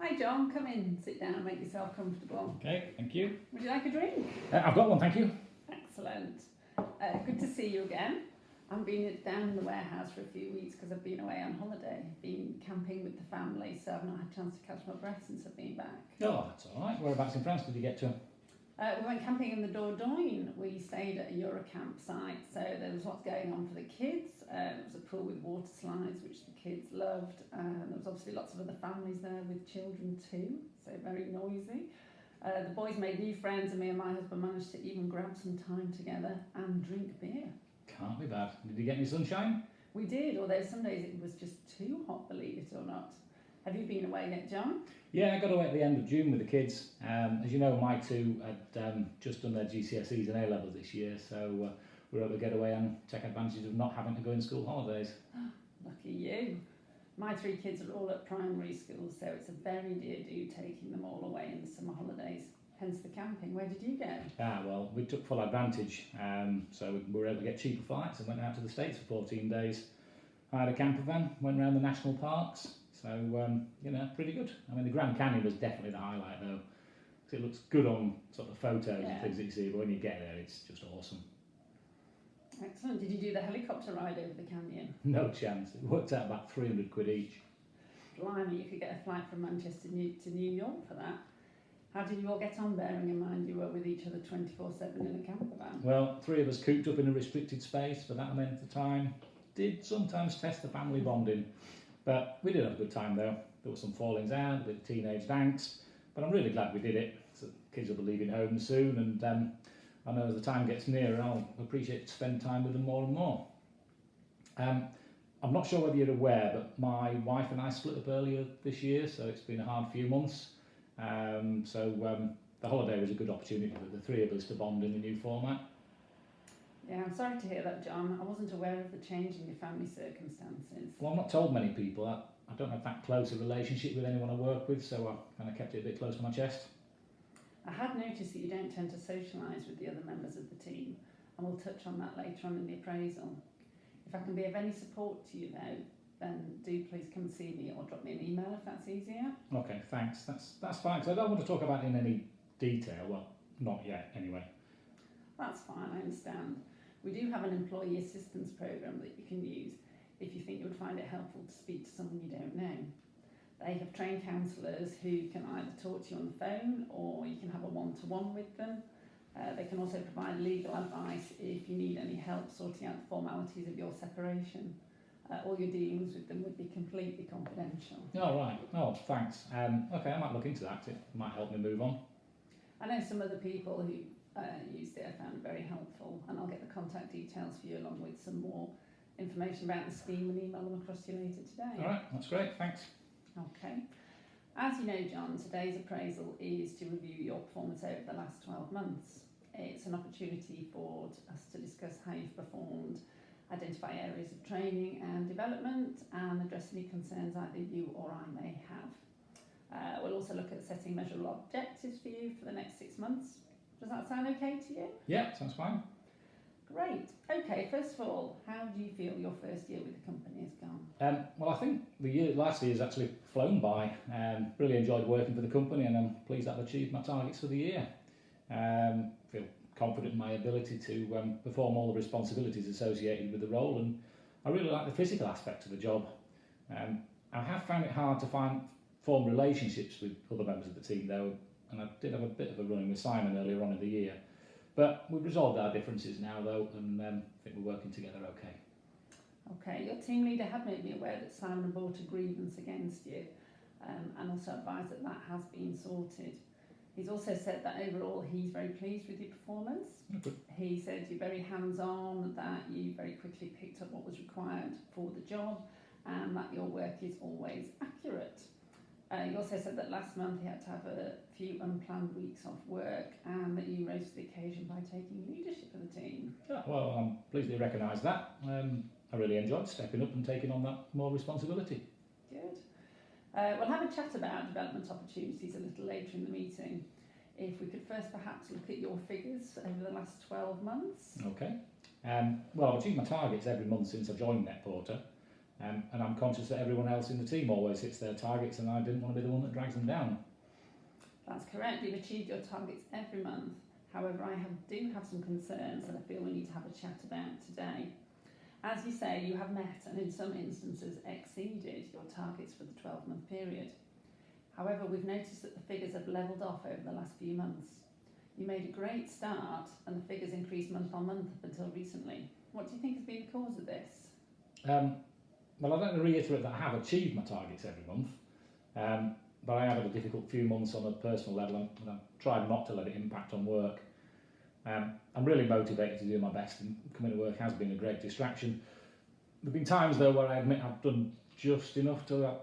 Hi John, come in, sit down and make yourself comfortable. Okay, thank you. Would you like a drink? I've got one, thank you. Excellent. Good to see you again. I've been down in the warehouse for a few weeks because I've been away on holiday, been camping with the family, so I've not had a chance to catch my breath since I've been back. Oh, that's all right. Whereabouts in France did you get to? We went camping in the Dordogne. We stayed at a Eurocamp site, so there was lots going on for the kids. It was a pool with water slides, which the kids loved. There was obviously lots of other families there with children too, so very noisy. The boys made new friends, and me and my husband managed to even grab some time together and drink beer. Can't be bad. Did you get any sunshine? We did, although some days it was just too hot, believe it or not. Have you been away yet, John? Yeah, I got away at the end of June with the kids. As you know, my two had just done their GCSEs and A-levels this year, so we were able to get away and take advantage of not having to go in school holidays. Lucky you. My three kids are all at primary school, so it's a very dear do taking them all away in the summer holidays. Hence the camping. Where did you go? Well, we took full advantage, so we were able to get cheaper flights and went out to the States for 14 days. I had a camper van, went around the national parks, so, pretty good. I mean, the Grand Canyon was definitely the highlight, though, because it looks good on sort of photos and things that you see, but when you get there, it's just awesome. Excellent. Did you do the helicopter ride over the canyon? No chance. It worked out about 300 quid each. Blimey, you could get a flight from Manchester to New York for that. How did you all get on, bearing in mind you were with each other 24/7 in a camper van? Well, three of us cooped up in a restricted space for that length of time. Did sometimes test the family bonding, but we did have a good time though. There were some fallings out, a bit of teenage angst, but I'm really glad we did it. So the kids will be leaving home soon, and I know as the time gets nearer, I'll appreciate to spend time with them more and more. I'm not sure whether you're aware, but my wife and I split up earlier this year, so it's been a hard few months. The holiday was a good opportunity for the three of us to bond in the new format. Yeah, I'm sorry to hear that, John. I wasn't aware of the change in your family circumstances. Well, I've not told many people. I don't have that close a relationship with anyone I work with, so I kind of kept it a bit close to my chest. I had noticed that you don't tend to socialise with the other members of the team, and we'll touch on that later on in the appraisal. If I can be of any support to you though, then do please come and see me or drop me an email if that's easier. Okay, thanks. That's fine, because I don't want to talk about it in any detail. Well, not yet, anyway. That's fine, I understand. We do have an employee assistance programme that you can use if you think you would find it helpful to speak to someone you don't know. They have trained counsellors who can either talk to you on the phone or you can have a one-to-one with them. They can also provide legal advice if you need any help sorting out the formalities of your separation. All your dealings with them would be completely confidential. Oh, right. Oh, thanks. Okay, I might look into that. It might help me move on. I know some other people who used it. I found it very helpful, and I'll get the contact details for you along with some more information about the scheme and email them across to you later today. All right, that's great. Thanks. Okay. As you know, John, today's appraisal is to review your performance over the last 12 months. It's an opportunity for us to discuss how you've performed, identify areas of training and development, and address any concerns either you or I may have. We'll also look at setting measurable objectives for you for the next 6 months. Does that sound okay to you? Yeah, sounds fine. Great. Okay, first of all, how do you feel your first year with the company has gone? Well, I think last year has actually flown by. Really enjoyed working for the company, and I'm pleased that I've achieved my targets for the year. Feel confident in my ability to perform all the responsibilities associated with the role, and I really like the physical aspect of the job. I have found it hard to form relationships with other members of the team though, and I did have a bit of a run-in with Simon earlier on in the year. But we've resolved our differences now though, and I think we're working together okay. Okay, your team leader had made me aware that Simon brought a grievance against you, and also advised that that has been sorted. He's also said that overall he's very pleased with your performance. Okay. He said you're very hands-on, that you very quickly picked up what was required for the job, and that your work is always accurate. He also said that last month he had to have a few unplanned weeks off work, and that you rose to the occasion by taking leadership of the team. Yeah, well, I'm pleased that you recognise that. I really enjoyed stepping up and taking on that more responsibility. Good. We'll have a chat about development opportunities a little later in the meeting. If we could first perhaps look at your figures over the last 12 months. Okay. Well, I've achieved my targets every month since I joined NetPorter. And I'm conscious that everyone else in the team always hits their targets, and I didn't want to be the one that drags them down. That's correct. You've achieved your targets every month. However, I do have some concerns that I feel we need to have a chat about today. As you say, you have met and in some instances exceeded your targets for the 12-month period. However, we've noticed that the figures have levelled off over the last few months. You made a great start and the figures increased month on month up until recently. What do you think has been the cause of this? Well, I don't reiterate that I have achieved my targets every month, but I have had a difficult few months on a personal level, and I've tried not to let it impact on work. I'm really motivated to do my best, and coming to work has been a great distraction. There have been times though where I admit I've done just enough to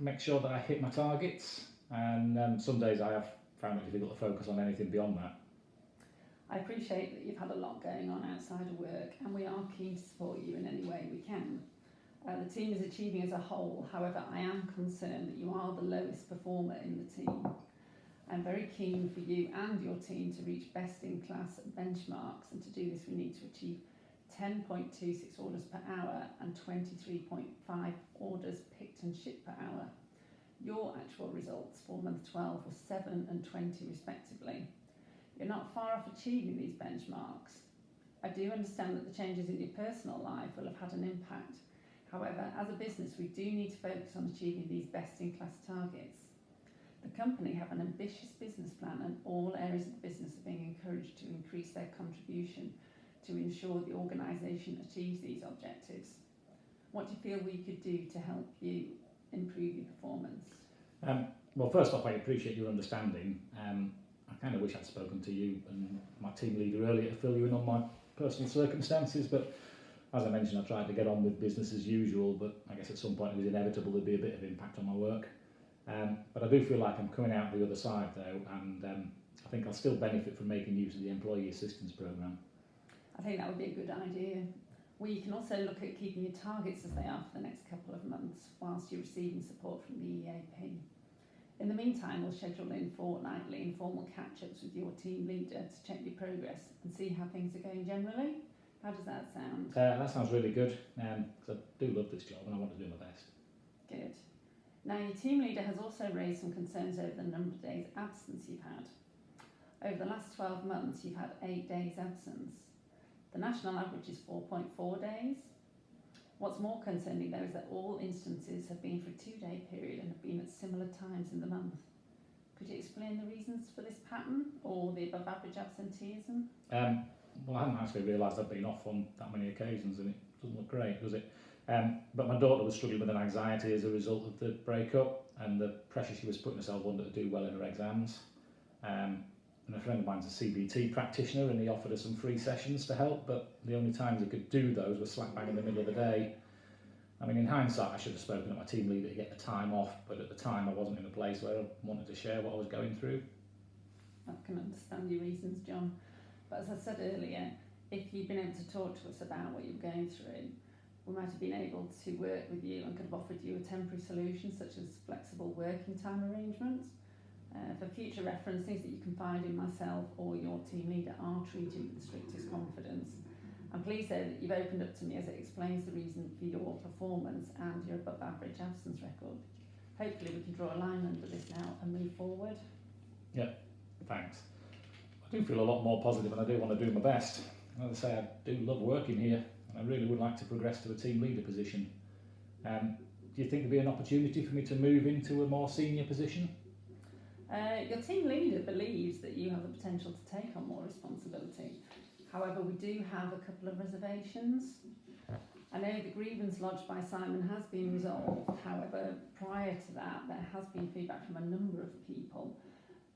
make sure that I hit my targets, and some days I have found it difficult to focus on anything beyond that. I appreciate that you've had a lot going on outside of work, and we are keen to support you in any way we can. The team is achieving as a whole, however I am concerned that you are the lowest performer in the team. I'm very keen for you and your team to reach best in class benchmarks, and to do this we need to achieve 10.26 orders per hour and 23.5 orders picked and shipped per hour. Your actual results for month 12 were 7 and 20 respectively. You're not far off achieving these benchmarks. I do understand that the changes in your personal life will have had an impact. However, as a business, we do need to focus on achieving these best-in-class targets. The company have an ambitious business plan, and all areas of the business are being encouraged to increase their contribution to ensure the organisation achieves these objectives. What do you feel we could do to help you improve your performance? Well, first off, I appreciate your understanding. I kind of wish I'd spoken to you and my team leader earlier to fill you in on my personal circumstances, but as I mentioned, I tried to get on with business as usual, but I guess at some point it was inevitable there'd be a bit of impact on my work. But I do feel like I'm coming out the other side though, and I think I'll still benefit from making use of the Employee Assistance Programme. I think that would be a good idea. We can also look at keeping your targets as they are for the next couple of months whilst you're receiving support from the EAP. In the meantime, we'll schedule in fortnightly informal catch-ups with your team leader to check your progress and see how things are going generally. How does that sound? That sounds really good, because I do love this job and I want to do my best. Good. Now, your team leader has also raised some concerns over the number of days absence you've had. Over the last 12 months, you've had 8 days absence. The national average is 4.4 days. What's more concerning though is that all instances have been for a 2-day period and have been at similar times in the month. Could you explain the reasons for this pattern or the above average absenteeism? Well, I hadn't actually realised I'd been off on that many occasions, and it doesn't look great, does it? But my daughter was struggling with an anxiety as a result of the breakup and the pressure she was putting herself under to do well in her exams. And a friend of mine's a CBT practitioner, and he offered her some free sessions to help, but the only times he could do those were slap bang in the middle of the day. I mean, in hindsight, I should have spoken to my team leader to get the time off, but at the time I wasn't in a place where I wanted to share what I was going through. I can understand your reasons, John. But as I said earlier, if you'd been able to talk to us about what you're going through, we might have been able to work with you and could have offered you a temporary solution such as flexible working time arrangements. For future reference, things that you can find in myself or your team leader are treated with the strictest confidence. I'm pleased though that you've opened up to me, as it explains the reason for your performance and your above average absence record. Hopefully we can draw a line under this now and move forward. Yeah, thanks. I do feel a lot more positive and I do want to do my best. And as I say, I do love working here and I really would like to progress to a team leader position. Do you think there'd be an opportunity for me to move into a more senior position? Your team leader believes that you have the potential to take on more responsibility. However, we do have a couple of reservations. I know the grievance lodged by Simon has been resolved. However, prior to that, there has been feedback from a number of people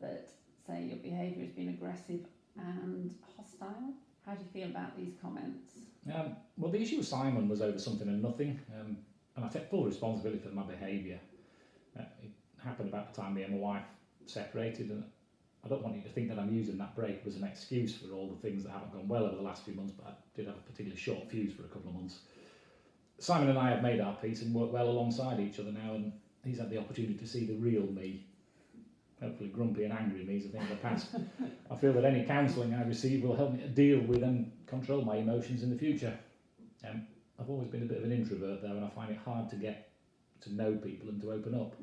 that say your behaviour has been aggressive and hostile. How do you feel about these comments? Well, the issue with Simon was over something and nothing, and I take full responsibility for my behaviour. It happened about the time me and my wife separated, and I don't want you to think that I'm using that break as an excuse for all the things that haven't gone well over the last few months, but I did have a particularly short fuse for a couple of months. Simon and I have made our peace and work well alongside each other now, and he's had the opportunity to see the real me. Hopefully grumpy and angry me is a thing of the past. I feel that any counselling I receive will help me to deal with and control my emotions in the future. I've always been a bit of an introvert though, and I find it hard to get to know people and to open up.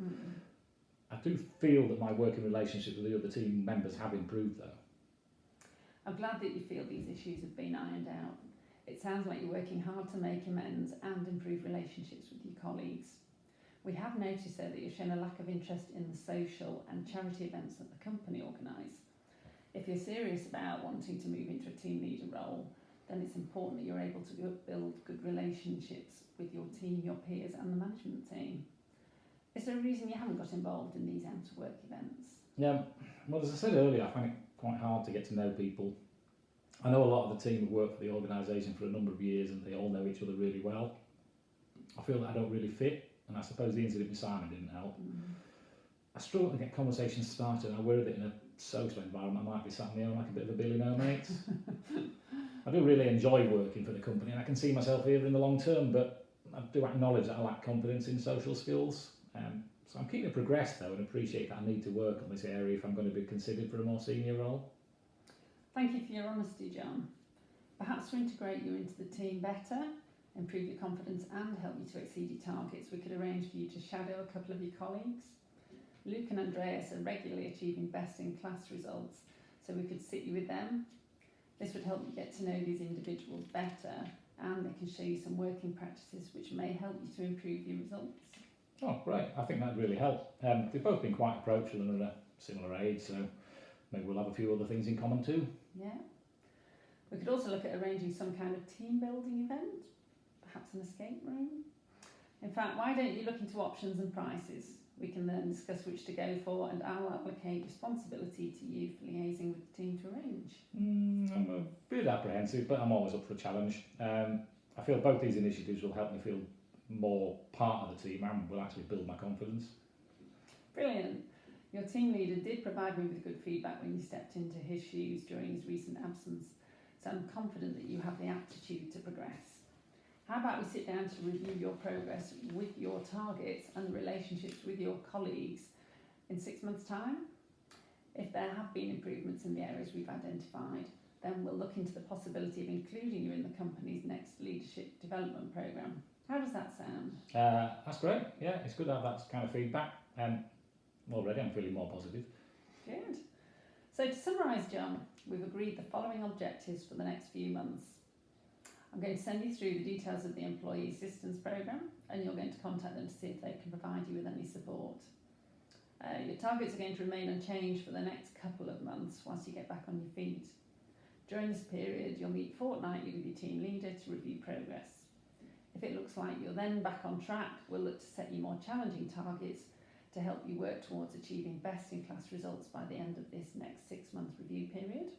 I do feel that my working relationship with the other team members have improved though. I'm glad that you feel these issues have been ironed out. It sounds like you're working hard to make amends and improve relationships with your colleagues. We have noticed though that you've shown a lack of interest in the social and charity events that the company organise. If you're serious about wanting to move into a team leader role, then it's important that you're able to build good relationships with your team, your peers and the management team. Is there a reason you haven't got involved in these out-of-work events? Yeah, well, as I said earlier, I find it quite hard to get to know people. I know a lot of the team have worked for the organisation for a number of years and they all know each other really well. I feel that I don't really fit, and I suppose the incident with Simon didn't help. I struggle to get conversations started, and I worry that in a social environment I might be sat on my own like a bit of a Billy No Mates. I do really enjoy working for the company and I can see myself here in the long term, but I do acknowledge that I lack confidence in social skills. So I'm keen to progress though, and appreciate that I need to work on this area if I'm going to be considered for a more senior role. Thank you for your honesty, John. Perhaps to integrate you into the team better, improve your confidence and help you to exceed your targets, we could arrange for you to shadow a couple of your colleagues. Luke and Andreas are regularly achieving best in class results, so we could sit you with them. This would help you get to know these individuals better, and they can show you some working practices which may help you to improve your results. Oh, great. I think that'd really help. They've both been quite approachable and at a similar age, so maybe we'll have a few other things in common too. Yeah. We could also look at arranging some kind of team building event, perhaps an escape room. In fact, why don't you look into options and prices? We can then discuss which to go for, and I'll allocate responsibility to you for liaising with the team to arrange. I'm a bit apprehensive, but I'm always up for a challenge. I feel both these initiatives will help me feel more part of the team and will actually build my confidence. Brilliant. Your team leader did provide me with good feedback when you stepped into his shoes during his recent absence, so I'm confident that you have the aptitude to progress. How about we sit down to review your progress with your targets and the relationships with your colleagues in 6 months' time? If there have been improvements in the areas we've identified, then we'll look into the possibility of including you in the company's next leadership development programme. How does that sound? That's great. Yeah, it's good to have that kind of feedback. Already I'm feeling more positive. Good. So to summarise, John, we've agreed the following objectives for the next few months. I'm going to send you through the details of the Employee Assistance Programme, and you're going to contact them to see if they can provide you with any support. Your targets are going to remain unchanged for the next couple of months whilst you get back on your feet. During this period, you'll meet fortnightly with your team leader to review progress. If it looks like you're then back on track, we'll look to set you more challenging targets to help you work towards achieving best-in-class results by the end of this next 6-month review period.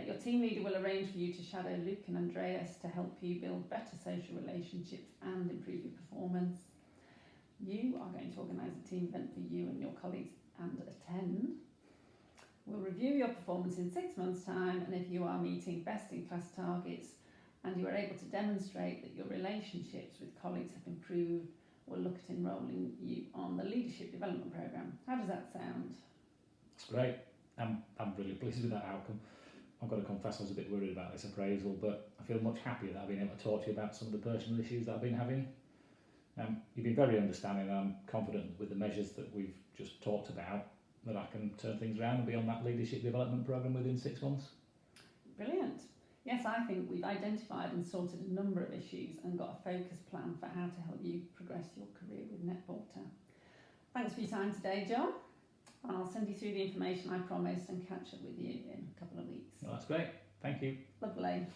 Your team leader will arrange for you to shadow Luke and Andreas to help you build better social relationships and improve your performance. You are going to organise a team event for you and your colleagues and attend. We'll review your performance in 6 months' time, and if you are meeting best-in-class targets and you are able to demonstrate that your relationships with colleagues have improved, we'll look at enrolling you on the Leadership Development Programme. How does that sound? It's great. I'm really pleased with that outcome. I've got to confess I was a bit worried about this appraisal, but I feel much happier that I've been able to talk to you about some of the personal issues that I've been having. You've been very understanding, and I'm confident with the measures that we've just talked about that I can turn things around and be on that Leadership Development Programme within 6 months. Brilliant. Yes, I think we've identified and sorted a number of issues and got a focused plan for how to help you progress your career with Netwater. Thanks for your time today, John. I'll send you through the information I promised and catch up with you in a couple of weeks. Well, that's great. Thank you. Lovely.